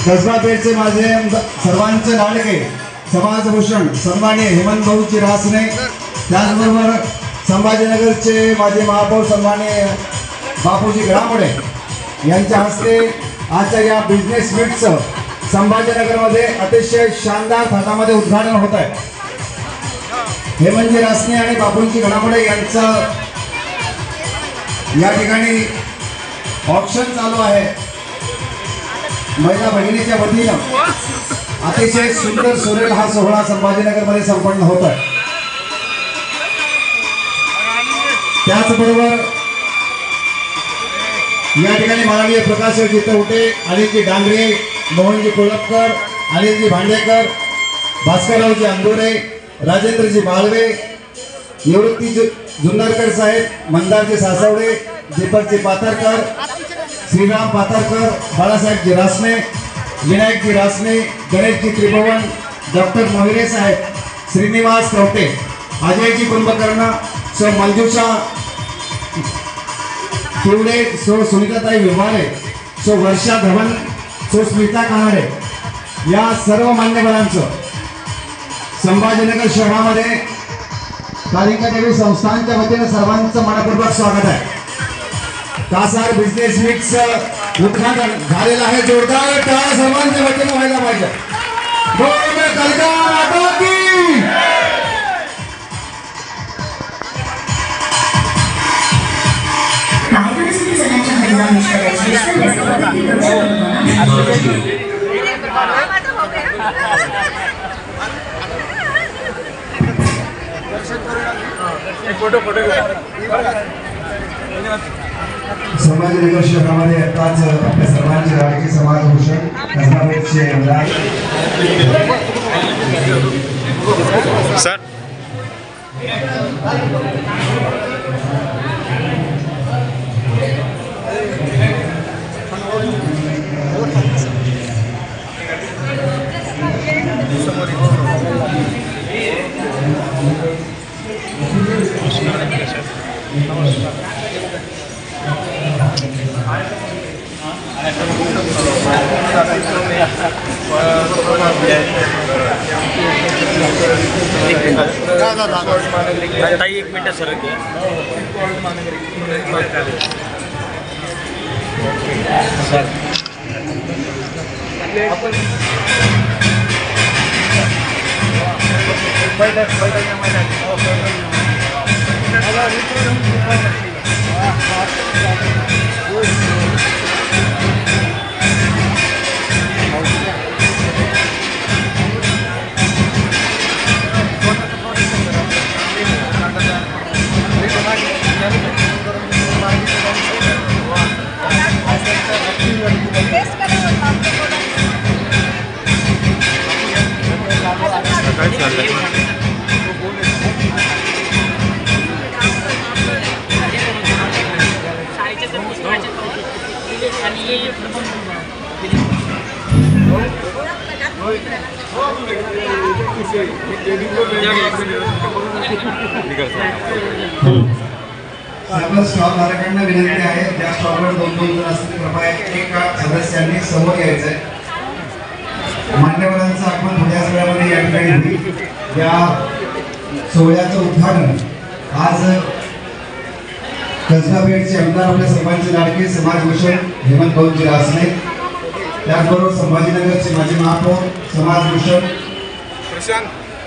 कसबा पेठचे माझे सर्वांचे लाडके समाजभूषण सन्माननीय हेमंत भाऊजी रासने, त्याचबरोबर संभाजीनगरचे माझे महापौर सन्माननीय बापूजी घडामोडे यांच्या हस्ते आजच्या या बिझनेस मीटचं संभाजीनगरमध्ये अतिशय शानदार थाटामध्ये उद्घाटन होत आहे। हेमंतजी रासने आणि बापूजी घडामोडे यांचं या ठिकाणी ऑप्शन चालू आहे। महिला भगिनीच्या वतीनं अतिशय सुंदर सुरेल हा सोहळा संभाजीनगरमध्ये संपन्न होत आहे। त्याचबरोबर या ठिकाणी माननीय प्रकाश जितवटे, अनिलजी डांगरे, मोहनजी कोळपकर, अनिलजी भांडेकर, भास्कररावजी अंदोरे, राजेंद्रजी माळवे, निवृत्ती जुन्नरकर साहेब, मंदारजी सासवडे, दीपकजी पाथरकर, श्रीराम पाथरकर, बाळासाहेबजी रासने, विनायकजी रासने, गणेशजी त्रिभुवन, डॉक्टर मोहिरे साहेब, श्रीनिवास कवटे, अजयजी कुंभकर्ण, सो मंजुषा शिवडे, सो सुनीताताई विभारे, सो वर्षा धवन, सो स्मिता कानडे या सर्व मान्यवरांचं संभाजीनगर शहरामध्ये कालिका देवी संस्थानच्या वतीने सर्वांचं मनपूर्वक स्वागत आहे। कासार बिझनेस मीटचं उद्घाटन झालेलं आहे। जोरदार टाळ्या सर्वांच्या वतीने व्हायला पाहिजे। कालिका माता की संभाजीनगर शहरामध्ये आताच आपल्या सर्वांचे लाडके समाजभूषण कसबा पेठचे आमदार सर एक मिनट सर सर्व स्टॉल धारकांना विनंती आहे, ज्या स्टॉलवर 2-2 जण असतील कृपया एका सदस्यांनी समोर यायचंय। मान्यवरांचं आगमन थोड्याच वेळामध्ये या ठिकाणी होईल। या सोहळ्याचं उद्घाटन आज कसबा पेठचे आमदार आपल्या सर्वांचे लाडके समाजभूषण हेमंत भाऊजी रासने, त्याचबरोबर संभाजीनगरचे माजी महापौर समाजभूषण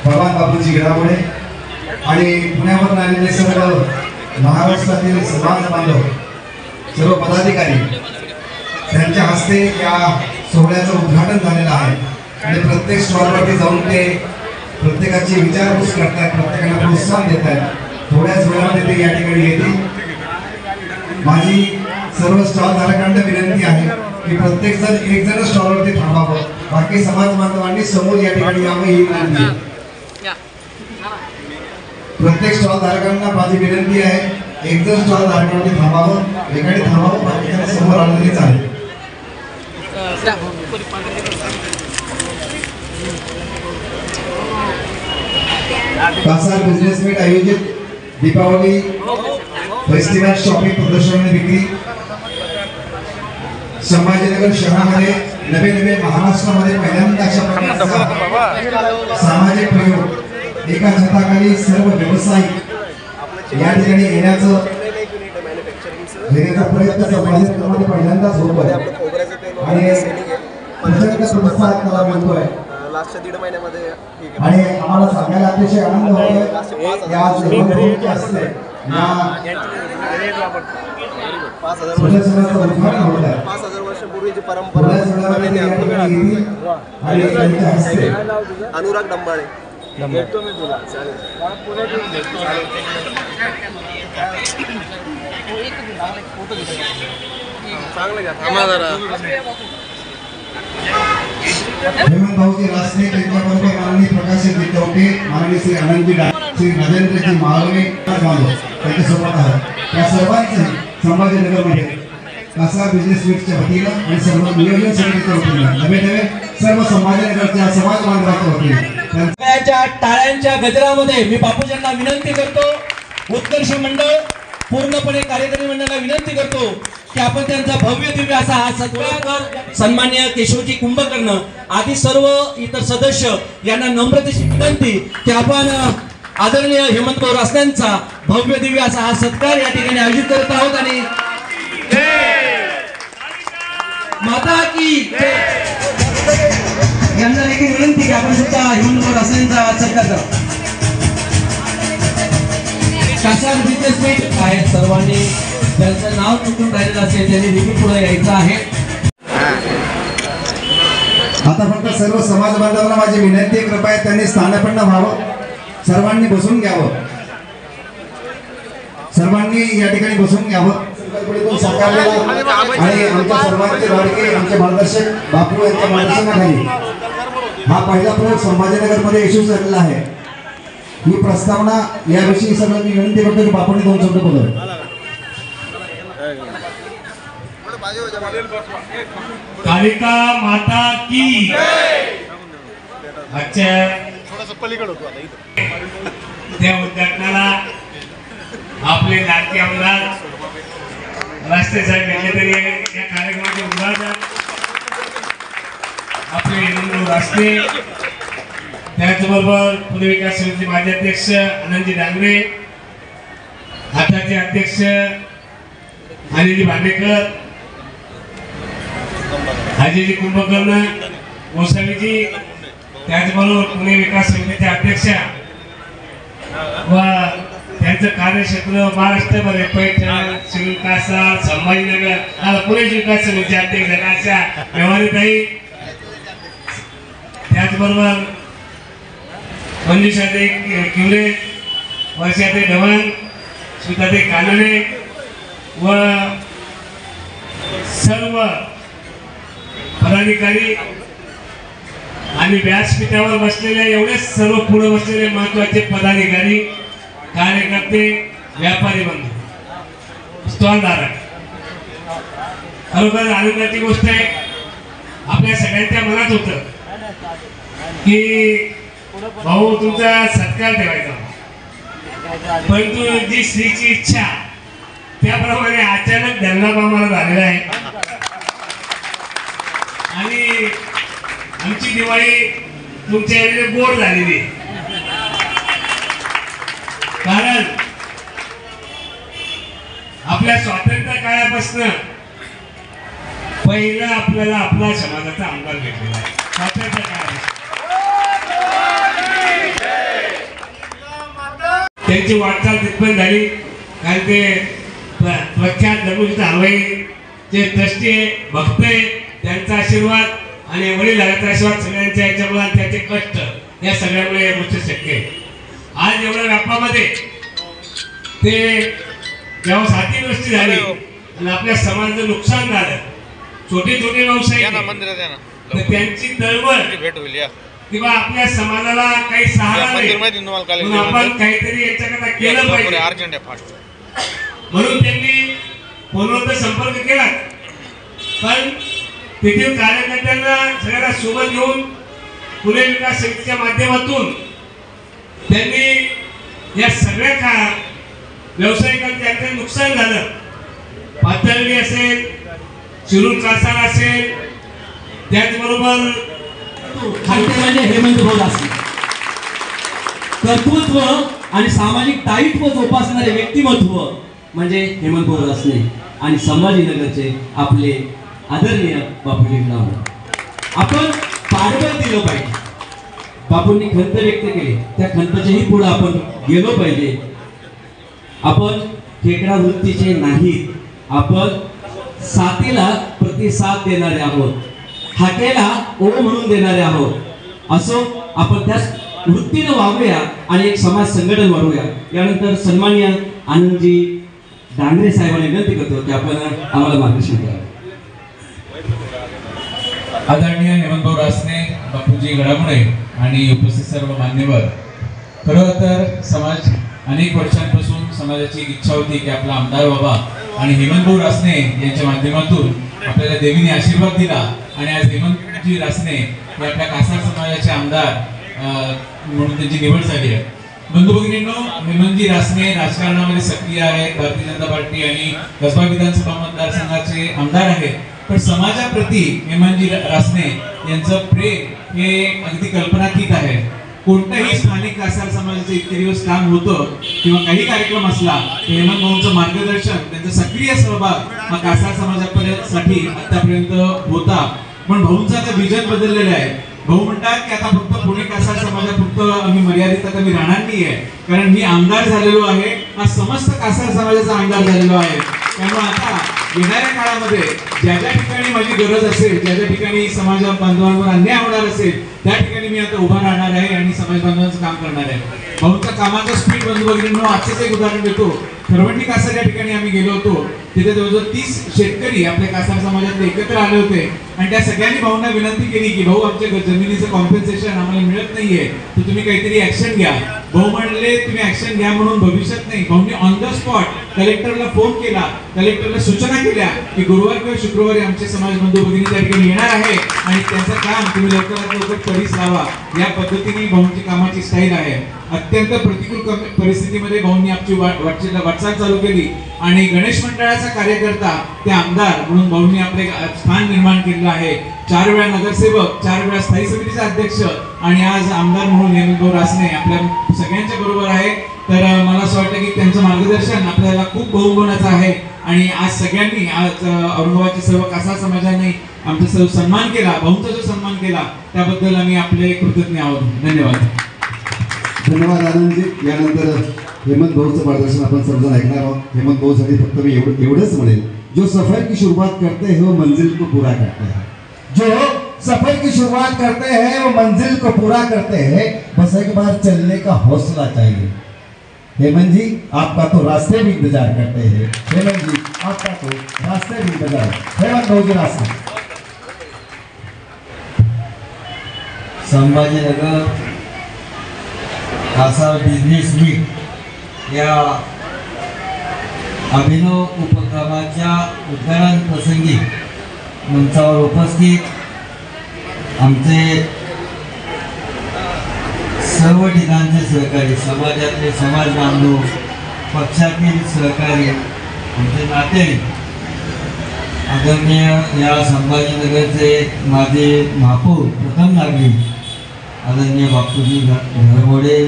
भगवान बापूजी घडामोडे आणि पुण्यावरून आलेले सर्व महाराष्ट्रातील समाज बांधव सर्व पदाधिकारी त्यांच्या हस्ते या सोहळ्याचं उद्घाटन झालेलं आहे। आणि प्रत्येक स्टॉलवरती जाऊन ते प्रत्येकाची विचारपूस करतात, प्रत्येकाला प्रोत्साहन देत आहेत। थोड्याच वेळामध्ये ते या ठिकाणी येतील। माझी सर्व स्टॉल धारकांना विनंती आहे की प्रत्येक जण एक जण स्टॉलवरती थांबावं, बाकी समाज बांधवांनी समोर या ठिकाणी यावं ही विनंती आहे। प्रत्येक स्टॉल धारकांना माझी विनंती आहे, एक जण स्टॉल धारकांनी थांबावं, एकाने थांबावं, बाकीच्या समोर आलं तरी चालेल। कासार बिझनेस मीट आयोजित दीपावली फेस्टिवल शॉपिंग प्रदर्शन आणि विक्री संभाजीनगर शहरामध्ये नवे नवे महाराष्ट्रामध्ये पहिल्यांदा अशा प्रकारचा सामाजिक प्रयोग एका छताखाली सर्व व्यावसायिक या ठिकाणी येण्याचा प्रयत्न समाजामध्ये पहिल्यांदाच होत आहे आणि प्रचंड प्रतिसाद मला मिळतोय लास्टच्या 1.5 महिन्यामध्ये आणि आम्हाला सांगायला अतिशय आनंद होतोय या सर्वांचे असते या 5,000 वर्षापूर्वीची परंपरा अनुराग डंबाळे भेटतो मी तुला चांगलं घ्या थांबा जरा हेमंत भाऊजी रासने त्यांच्याबरोबर माननीय प्रकाशित विद्यापीठ माननीय श्री आनंदजी श्री नरेंद्रजी माळवे त्यांच्यासोबत आहे या सर्वांचे संभाजीनगरमध्ये कासा बिझनेस वीकच्या वतीनं आणि सर्व नियोजन समितीच्या वतीनं नवे नवे सर्व संभाजीनगरच्या समाज बांधवाच्या वतीनं सगळ्यांच्या टाळ्यांच्या गजरामध्ये मी बापूजींना विनंती करतो उत्कर्ष मंडळ पूर्णपणे कार्यकारी मंडळाला विनंती करतो की आपण त्यांचा भव्य दिव्य असा हा सत्कार सन्माननीय केशवजी कुंभकर्ण आदी सर्व इतर सदस्य यांना नम्रतेची विनंती की आपण आदरणीय हेमंत भाऊ रासनेंचा भव्य दिव्य असा हा सत्कार या ठिकाणी आयोजित करत आहोत आणि माता की यांना देखील विनंती की आपण सुद्धा हेमंत भाऊ रासनेंचा सत्कार करा कासा बिझनेस मीट आहेत सर्वांनी त्यांचं नाव चुकून राहिलेलं असेल त्यांनी देखील पुढे यायचं आहे आता फक्त सर्व समाज बांधवांना माझी विनंती कृपया त्यांनी स्थानापन्न व्हावं सर्वांनी बसून घ्यावं सर्वांनी या ठिकाणी बसून घ्यावं आणि आमच्या सर्वांचे लाडके आमचे मार्गदर्शक बापू यांच्या मार्गदर्शनाखाली हा पहिला प्रयोग संभाजीनगरमध्ये यशस्वी झालेला आहे ही प्रस्तावना याविषयी सगळं मी विनंती करतो की बापूंनी 2 शब्द बोलावे कालिका माता की अच्छा त्या उद्घाटनाला आपले लाडके आमदार राष्ट्रीय साहेब यांनी तरी या कार्यक्रमाचे उद्घाटन आपले हेमंत रासने त्याचबरोबर पुणे विकास समिती माजी अध्यक्ष आनंदजी डांगरे आताचे अध्यक्ष अनिलजी भांडेकर अजयजी कुंभकर्ण गोसावीजी त्याचबरोबर पुणे विकास समितीचे अध्यक्ष व त्यांचं कार्यक्षेत्र महाराष्ट्रभर पैठण शिवकासा संभाजीनगर पुणे विकास समितीचे अध्यक्ष अशा व्यवहारिकही त्याचबरोबर मंजुषाताई किवरे वर्षाताई ढवण सुताताई कानडे व सर्व पदाधिकारी आणि व्यासपीठावर बसलेले एवढे सर्व पुढे बसलेले महत्त्वाचे पदाधिकारी कार्यकर्ते व्यापारी बंधू स्टॉलधारक खरोखर आनंदाची गोष्ट आहे आपल्या सगळ्यांच्या मनात होतं की भाऊ तुमचा सत्कार ठेवायचा परंतु जी श्रीची इच्छा त्याप्रमाणे अचानक धरणाबामाला झालेला आहे आणि आमची दिवाळी तुमच्या गोड झालेली कारण आपल्या स्वातंत्र्य काळापासून पहिला आपल्याला आपला समाजाचा आमदार भेटलेला आहे स्वातंत्र्य काळापासून त्यांची वाटचाल तिथपर्यंत झाली कारण ते प्रख्यात धर्मयुद्ध हलवाई जे ट्रस्टी भक्त आहे त्यांचा आशीर्वाद आणि वडीलधाऱ्याचा आशीर्वाद सगळ्यांच्या याच्यामुळे त्याचे कष्ट या सगळ्यामुळे हे गोष्ट शक्य आहे आज एवढ्या व्यापामध्ये ते जेव्हा साथी गोष्टी झाली आणि आपल्या समाजाचं नुकसान झालं छोटे छोटे व्यवसाय तर त्यांची तळमळ भेट होईल किंवा आपल्या समाजाला काही सहारा नाही म्हणून आपण काहीतरी याच्याकरता केलं पाहिजे म्हणून त्यांनी फोनवर संपर्क केला पण तेथील कार्यकर्त्यांना सगळ्यांना सोबत घेऊन पुणे विकास समितीच्या माध्यमातून त्यांनी या सगळ्या व्यावसायिकांचं ज्यांचं नुकसान झालं पातळी असेल शिरूर कासार असेल त्याचबरोबर खालते म्हणजे हेमंत भाऊ रासने. कर्तृत्व आणि सामाजिक दायित्व जोपासणारे व्यक्तिमत्व म्हणजे हेमंत भाऊ रासने आणि संभाजीनगरचे आपले आदरणीय बापूजी गडामुळे. आपण पाठबळ दिलं पाहिजे. बापूंनी खंत व्यक्त केली, त्या खंतच्याही पुढे आपण गेलो पाहिजे. आपण खेकडा वृत्तीचे नाहीत, आपण साथीला प्रतिसाद देणारे आहोत, हाकेला ओ म्हणून देणारे आहोत. असो आपण त्या वृत्तीनं वागूया आणि एक समाज संघटन वाढवूया. यानंतर सन्माननीय आनंदजी डांगरे साहेबांनी विनंती करतो की आपण आम्हाला मार्गदर्शन करावं. आदरणीय हेमंतभाऊ रासने, बापूजी गडामुळे आणि उपस्थित सर्व मान्यवर, खरं तर समाज अनेक वर्षांपासून समाजाची इच्छा होती की आपला आमदार व्हावा आणि हेमंतभाऊ रासने यांच्या माध्यमातून आपल्याला देवीने आशीर्वाद दिला आणि आज हेमंतजी रासने हे आपल्या कासार समाजाचे आमदार म्हणून त्यांची निवड झाली आहे. बंधू भगिनींनो, हेमंतजी रासने राजकारणामध्ये सक्रिय आहेत, भारतीय जनता पार्टी आणि कसबा विधानसभा मतदारसंघाचे आमदार आहेत. पण समाजाप्रती हेमंतजी रासने यांचं प्रेम हे अगदी कल्पनातीत आहे. कोणत्याही स्थानिक कासार समाजाचं इतके दिवस काम होतं किंवा काही कार्यक्रम असला तर हेमंत भाऊंचं मार्गदर्शन, त्यांचा सक्रिय सहभाग हा कासार समाजासाठी आतापर्यंत होता. पण भाऊंचं आता विजन बदललेलं आहे. भाऊ म्हणतात की आता फक्त पुणे कासार समाजापुरतं आम्ही मर्यादित आता मी राहणार नाहीये, कारण मी आमदार झालेलो आहे, हा समस्त कासार समाजाचा आमदार झालेलो आहे. त्यामुळे आता येणाऱ्या काळामध्ये ज्या ज्या ठिकाणी माझी गरज असेल, ज्या ज्या ठिकाणी समाज बांधवांवर अन्याय होणार असेल त्या ठिकाणी मी आता उभा राहणार आहे आणि समाज बांधवांचं काम करणार आहे. भाऊंच्या कामाचं स्पीड बंधू भगिनींनो, आजच एक उदाहरण देतो. खरवंडी कासार या ठिकाणी आम्ही गेलो होतो, तिथे जवळजवळ 30 शेतकरी आपल्या कासार समाजातले एकत्र आले होते आणि त्या सगळ्यांनी भाऊंना विनंती केली की भाऊ आमच्या जमिनीचं कॉम्पेन्सेशन आम्हाला मिळत नाहीये, तर तुम्ही काहीतरी ऍक्शन घ्या. भाऊ म्हणले तुम्ही ऍक्शन घ्या म्हणून भविष्यात नाही. भाऊंनी ऑन द स्पॉट कलेक्टरला फोन केला, कलेक्टरला सूचना केल्या की गुरुवार किंवा शुक्रवारी आमचे समाज बंधू भगिनी त्या ठिकाणी येणार आहे आणि त्यांचं काम तुम्ही लवकरात लवकर कधीच लावा. या पद्धतीने भाऊंची कामाची स्टाईल आहे. अत्यंत प्रतिकूल परिस्थितीमध्ये भाऊंनी आमची वाटचाल चालू केली आणि गणेश मंडळाचा कार्यकर्ता ते आमदार म्हणून भाऊंनी आपले स्थान निर्माण केलेलं आहे. 4 वेळा नगरसेवक, 4 वेळा स्थायी समितीचे अध्यक्ष आणि आज आमदार म्हणून हेमंतभाऊ रासने आपल्या सगळ्यांच्या बरोबर आहे. तर मला असं वाटतं की त्यांचं मार्गदर्शन आपल्याला खूप बहुगुणाचं आहे आणि आज सगळ्यांनी आज औरंगाबादच्या सर्व कासार समाजाने आमचा सर्व सन्मान केला, भाऊंचा जो सन्मान केला त्याबद्दल आम्ही आपले कृतज्ञ आहोत. धन्यवाद. धन्यवाद आनंदजी. यानंतर हेमंत भाऊचं मार्गदर्शन आपण सर्वजण ऐकणार आहोत. हेमंत भाऊसाठी फक्त मी एवढंच म्हणेल, जो सफर की शुरुआत करते हैं वो मंजिल को पूरा करते हैं. जो सफर की शुरुआत करते हैं वो मंजिल को पूरा करते हैं. बस एक बार चलने का हौसला चाहिए. हेमंत जी आपका तो रास्ते भी इंतजार करते हैं. हेमंत जी आपका तो रास्ते भी इंतजार. हेमंत भाऊ जी रास्ते. संभाजीनगर कासार बिझनेस मीट या अभिनव उपक्रमाच्या उद्घाटन प्रसंगी मंचावर उपस्थित आमचे सर्व ठिकाणचे सहकारी, समाजातले समाज बांधव, पक्षातील सहकारी, आमचे नातेवाईक, आदरणीय या संभाजीनगरचे माझे महापौर प्रथम नागरिक आदरणीय बापूजी घरमोडे,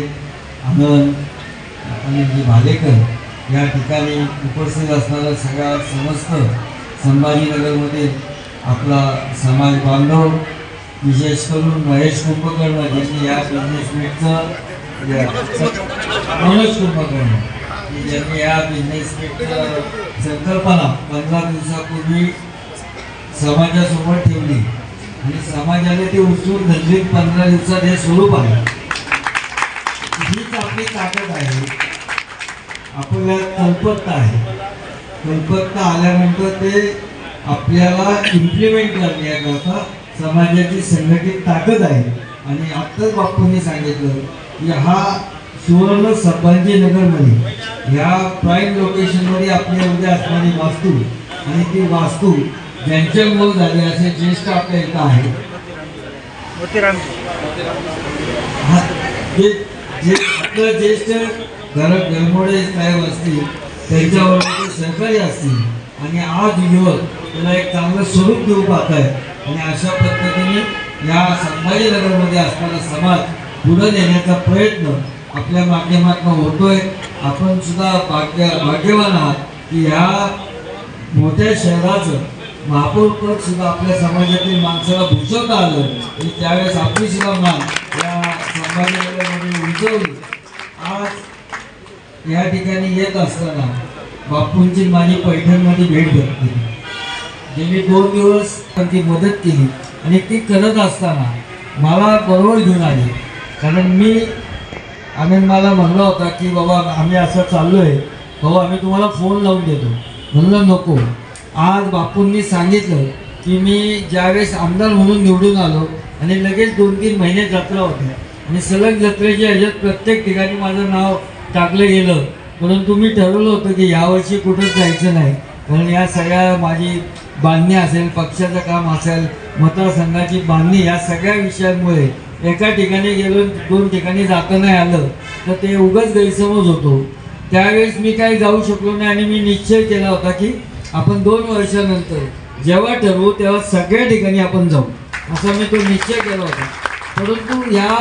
आनंदजी भालेकर या ठिकाणी उपस्थित असणारा सगळा समस्त संभाजीनगरमध्ये आपला समाज बांधव, विशेष करून महेश कुंभकर्ण ज्यांनी या बिझनेस मीटचं मनोज कुंभकर्ण ज्यांनी या बिझनेस मीटचं संकल्पना 15 दिवसापूर्वी समाजासमोर ठेवली आणि समाजाने ते उचलून धरली. 15 दिवसात हे स्वरूप आहे. हीच आपली ताकद आहे. आपल्या कल्पकता आहे. कल्पकता आल्यानंतर ते आपल्याला इम्प्लिमेंट करण्याकरता समाजाची संघटित ताकद आहे. आणि आत्ताच बापूंनी सांगितलं की हा सुवर्ण संभाजीनगरमध्ये ह्या प्राईम लोकेशनमध्ये आपल्या उद्या असणारी वास्तू आणि ती वास्तू ज्यांच्यामुळे झाली असे ज्येष्ठ आपल्या इथं आहे. जे आपलं ज्येष्ठ घरमोडे साहेब असतील त्यांच्यावर सहकारी असतील आणि आज युवक त्याला एक चांगलं स्वरूप देऊ पाहत आहे. आणि अशा पद्धतीने या संभाजीनगरमध्ये असणारा समाज पुढे नेण्याचा प्रयत्न आपल्या माध्यमातून होतोय. आपण सुद्धा भाग्यवान आहात की ह्या मोठ्या शहराचं महापौरपद सुद्धा आपल्या समाजातील माणसाला भूषवता आलं आणि त्यावेळेस आपली सुद्धा मान या संभाजीनगरमध्ये उंचवली. आज या ठिकाणी येत असताना बापूंची माझी पैठणमध्ये भेट घेतली. गेली 2 दिवस ती मदत केली आणि ती करत असताना मला बरोबर घेऊन आली. कारण आम्ही मला म्हणला होता की बाबा आम्ही असं चाललो आहे, बाबा आम्ही तुम्हाला फोन लावून देतो. म्हणलं नको. आज बापूंनी सांगितलं की मी ज्यावेळेस आमदार म्हणून निवडून आलो आणि लगेच 2-3 महिने जत्रा होत्या आणि सलग जत्रेच्या ह्याच्यात प्रत्येक ठिकाणी माझं नाव टाकलं गेलं. परंतु मी ठरवलं होतं की यावर्षी कुठंच जायचं नाही. कारण या सगळ्या माझी बांधणी असेल, पक्षाचं काम असेल, मतदारसंघाची बांधणी, या सगळ्या विषयांमुळे एका ठिकाणी गेलो 2 ठिकाणी जाता नाही आलं तर ते उगाच गैरसमज होतो. त्यावेळेस मी काही जाऊ शकलो नाही आणि मी निश्चय केला होता की आपण 2 वर्षानंतर जेव्हा ठरवू तेव्हा सगळ्या ठिकाणी आपण जाऊ, असा मी तो निश्चय केला होता. परंतु ह्या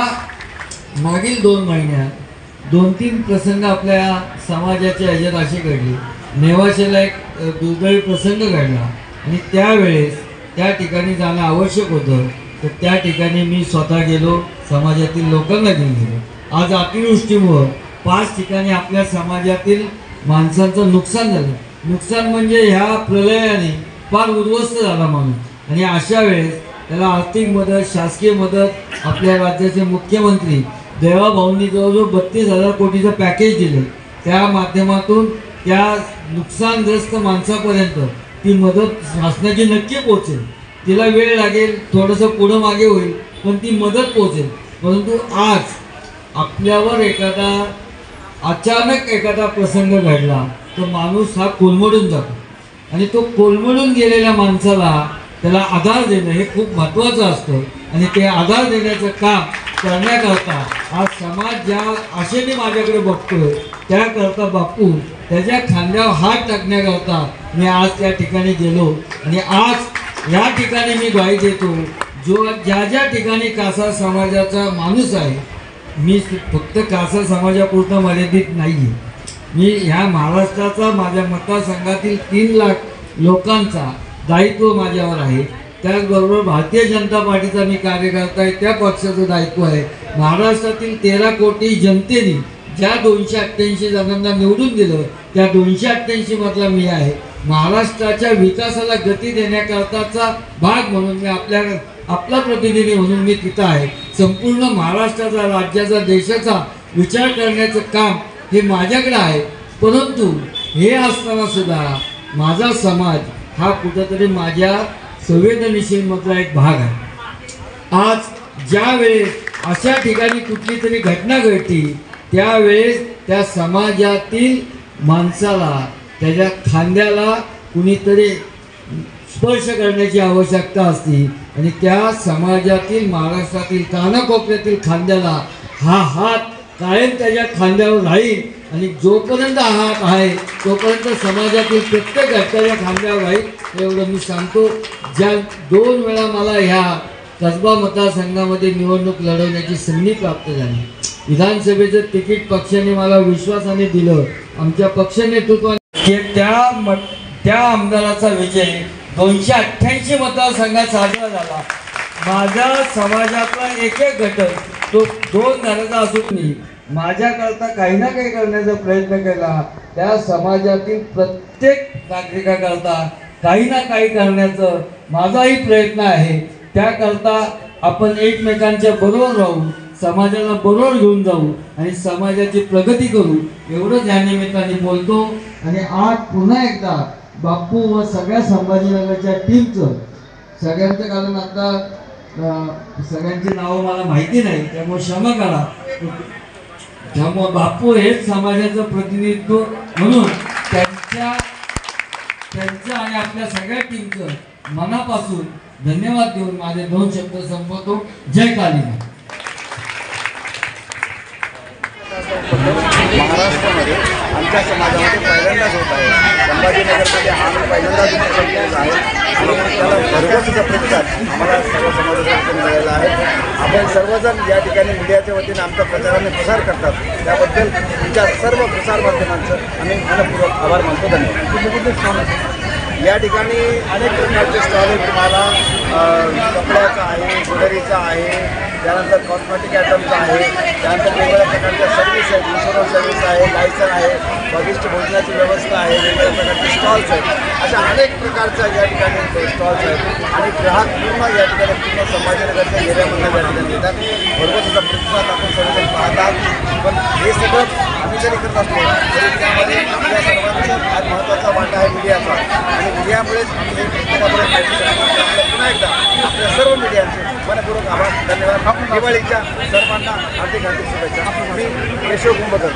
मागील 2 महिन्यात 2-3 प्रसंग आपल्या समाजाच्या ह्याच्यात असे घडले. नेवाशाला एक दुर्दैवी प्रसंग घडला आणि त्यावेळेस त्या ठिकाणी जाणं आवश्यक होतं. तर त्या ठिकाणी मी स्वतः गेलो, समाजातील लोकांना घेऊन गेलो. आज अतिवृष्टीमुळं 5 ठिकाणी आपल्या समाजातील माणसांचं नुकसान झालं. नुकसान म्हणजे ह्या प्रलयाने फार उद्ध्वस्त झाला माणूस आणि अशा वेळेस त्याला आर्थिक मदत, शासकीय मदत आपल्या राज्याचे मुख्यमंत्री देवाभाऊंनी जवळजवळ 32,000 कोटीचं पॅकेज दिलं. त्या माध्यमातून त्या नुकसानग्रस्त माणसापर्यंत ती मदत शासनाची नक्की पोहोचेल. तिला वेळ लागेल, थोडंसं पुढं मागे होईल, पण ती मदत पोहोचेल. परंतु आज आपल्यावर अचानक एखादा प्रसंग घडला तर माणूस हा कोलमडून जातो आणि तो कोलमडून गेलेल्या माणसाला त्याला आधार देणं हे खूप महत्त्वाचं असतं आणि ते आधार देण्याचं काम करण्याकरता आज समाज ज्या आशेने माझ्याकडे बघतोय त्याकरता बापू त्याच्या खांद्यावर हात टाकण्याकरता मी आज त्या ठिकाणी गेलो. आणि आज या ठिकाणी मी ग्वाही देतो, ज्या ठिकाणी कासार समाजाचा माणूस आहे, मी फक्त कासार समाजापुरता मर्यादित नाही आहे, मी ह्या महाराष्ट्राचा माझ्या मतदारसंघातील 3 लाख लोकांचा दायित्व माझ्यावर आहे. त्याचबरोबर भारतीय जनता पार्टीचा मी कार्यकर्ता आहे, त्या पक्षाचं दायित्व आहे. महाराष्ट्रातील 13 कोटी जनतेने ज्या 288 जणांना निवडून दिलं त्या 288 मधला मी आहे. महाराष्ट्राच्या विकासाला गती देण्याकरताचा भाग म्हणून मी आपला प्रतिनिधी म्हणून मी तिथं आहे. संपूर्ण महाराष्ट्राचा, राज्याचा, देशाचा विचार करण्याचं काम हे माझ्याकडे आहे. परंतु हे असताना सुद्धा माझा समाज हा कुठंतरी माझ्या संवेदनशीलमधला एक भाग आहे. आज ज्या वेळेस अशा ठिकाणी कुठली तरी घटना घडती त्यावेळेस त्या समाजातील माणसाला त्याच्या खांद्याला कुणीतरी स्पर्श करण्याची आवश्यकता असते आणि त्या समाजातील, महाराष्ट्रातील कानाकोपऱ्यातील खांद्याला हा हात कायम त्याच्या खांद्यावर राहील आणि जोपर्यंत हा हात आहे तोपर्यंत समाजातील प्रत्येक घटकाच्या खांद्यावर राहील एवढं मी सांगतो. ज्या 2 वेळा मला ह्या कसबा मतदारसंघामध्ये निवडणूक लढवण्याची संधी प्राप्त झाली. विधानसभेचं तिकीट पक्षाने मला विश्वासाने दिलं. आमच्या पक्ष नेतृत्वाने त्या आमदाराचा विजय 288 मतदारसंघात साजरा झाला. माझ्या समाजातला एक घटक तो 2 घराचा असून माझ्याकरता काही ना काही करण्याचा प्रयत्न केला. त्या समाजातील प्रत्येक नागरिकाकरता काही ना काही करण्याचं माझाही प्रयत्न आहे. त्याकरता आपण एकमेकांच्या बरोबर राहू, समाजाला बरोबर घेऊन जाऊ आणि समाजाची प्रगती करू एवढंच या निमित्ताने बोलतो. आणि आज पुन्हा एकदा बापू व सगळ्या संभाजीनगरच्या टीमचं सगळ्यांचं, कारण आता सगळ्यांची नावं मला माहिती नाही त्यामुळे क्षमा करा. त्यामुळे बापू हेच समाजाचं प्रतिनिधित्व म्हणून त्यांचं आणि आपल्या सगळ्या टीमचं मनापासून धन्यवाद देऊन माझे 2 शब्द संपवतो. जय कालिदास. वर्षामध्ये आमच्या समाजामध्ये पहिल्यांदाच होत आहे. संभाजीनगरमध्ये हा आम्ही पहिल्यांदाच उपक्रम केलेला आहे आणि त्याला भरघोस प्रतिसाद आम्हाला सर्व समाजातून मिळालेला आहे. आपण सर्वजण या ठिकाणी मीडियाच्या वतीने आमच्या प्रचाराने प्रसार करतात, त्याबद्दल तुमच्या सर्व प्रसार माध्यमांचं आम्ही मनपूर्वक आभार मानतो. धन्यवाद. या ठिकाणी अनेक प्रकारचे स्टॉल आहेत. तुम्हाला कपड्याचा आहे, ज्वेलरीचा आहे, त्यानंतर कॉस्मेटिक आयटमचा आहे, त्यानंतर वेगवेगळ्या प्रकारच्या सर्व्हिस आहेत, इन्शुरन्स सर्व्हिस आहे, लायसन आहे, स्वादिष्ट भोजनाची व्यवस्था आहे, वेगवेगळ्या प्रकारचे स्टॉल्स आहेत. अशा अनेक प्रकारच्या या ठिकाणी स्टॉल्स आहेत आणि ग्राहक पूर्ण या ठिकाणी पूर्ण संभाजीनगरच्या एरियामधल्या या ठिकाणी येतात. बरोबर त्याचा प्रतिसाद आपण सर्वजण पाहतात. पण हे सगळं आम्ही जरी करत असतो तरी त्यामध्ये आपल्या सर्वांचा फार महत्त्वाचा वाटा आहे मीडियाचा आणि मीडियामुळेच आम्ही हे प्रत्येकापर्यंत पोहोचू शकतो. त्यामुळे पुन्हा एकदा आपल्या सर्व मीडियाचे मनपूर्वक आभार. धन्यवाद. दिवाळीच्या सर्वांना हार्दिक शुभेच्छा. मी केशव कुंभकर.